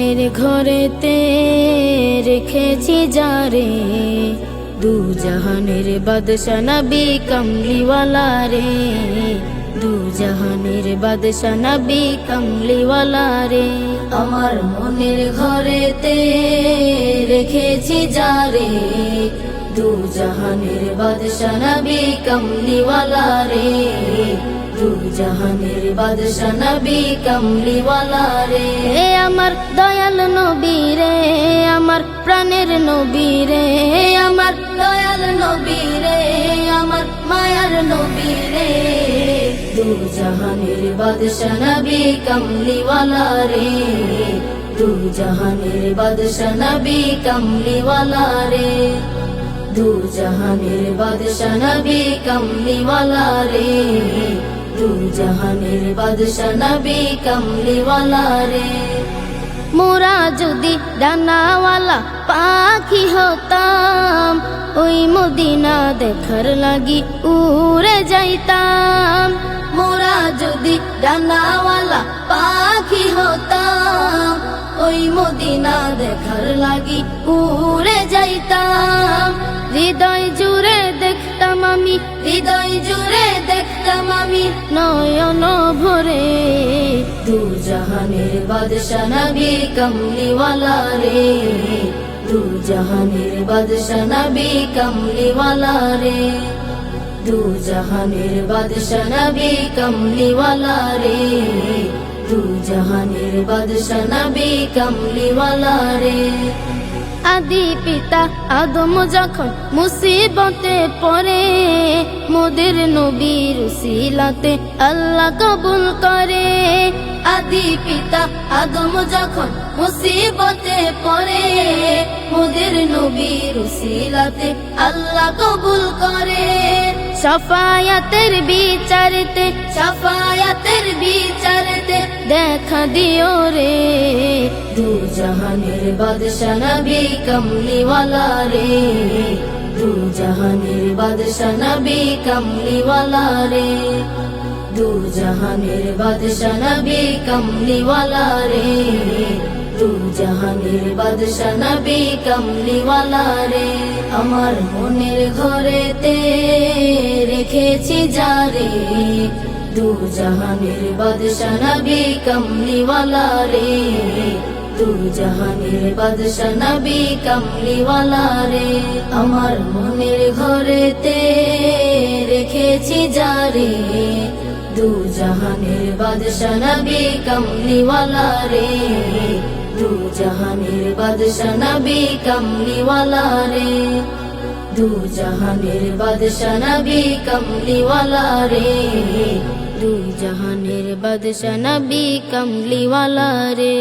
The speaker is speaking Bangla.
মনের ঘরেতে রেখেছি যারে, দু জাহানের বাদশা নবী কমলিওয়ালা রে, দু জাহানের বাদশা নবী কমলিওয়ালা রে। আমার মনের ঘরেতে রেখেছি যারে, দু জাহানের বাদশা নবী কমলিওয়ালা রে, দু জাহানের বাদশা নবী কমলিওয়ালা রে। আমার দয়াল নবী রে, আমার প্রাণের নবী রে, আমার দয়াল নবী রে, আমার মায়ার নবী রে, দু জাহানের বাদশা নবী কমলিওয়ালা রে, দু জাহানের বাদশা নবী কমলিওয়ালা রে, দু জাহানের বাদশা নবী কমলিওয়ালা রে, দু জাহানের বাদশা নবী কমলিওয়ালা রে। মোরা যদি ডানাওয়ালা পাখি হতাম, ওই মদিনা দেখার লাগি উড়ে যাইতাম। মোরা যদি ডানাওয়ালা পাখি হতাম, ওই মদিনা দেখার লাগি উড়ে যাইতাম। হৃদয় জুড়ে দেখতাম আমি, হৃদয় জুড়ে দেখতাম আমি নয়ন ভরে, দু জাহানের বাদশা নবী কমলিওয়ালা রে, দু জাহানের বাদশা নবী কমলিওয়ালা রে, দু জাহানের বাদশা নবী কমলিওয়ালা রে, দু জাহানের বাদশা নবী কমলিওয়ালা রে। আদি পিতা আদম যখন মুসিবতে পড়ে, মোদের নবীর উসিলাতে আল্লাহ কবুল করে। আদি পিতা আদম যখন মুসিবতে পড়ে, মোদের নবীর উসিলাতে আল্লাহ কবুল করে। শাফায়াতের বিচারতে, শাফায়াতের বিচারতে দেখা দিও রে, দু জাহানের বাদশা নবী কমলিওয়ালা রে, দু জাহানের বাদশা নবী কমলিওয়ালা রে, দু জাহানের বাদশা নবী কমলিওয়ালা রে, দু জাহানের বাদশা নবী কমলিওয়ালা রে। আমার মনের ঘরেতে রেখেছি যারে, দু জাহানের বাদশা নবী কমলিওয়ালা রে, দু জাহানের বাদশা নবী কমলিওয়ালা রে। আমার মনের ঘরেতে রেখেছি যারে, দু জাহানের বাদশা নবী কমলিওয়ালা রে, দু জাহানের বাদশা নবী কমলিওয়ালা রে, দু জাহানের বাদশা নবী কমলিওয়ালা রে, দু জাহানের বাদশা নবী কমলিওয়ালা রে।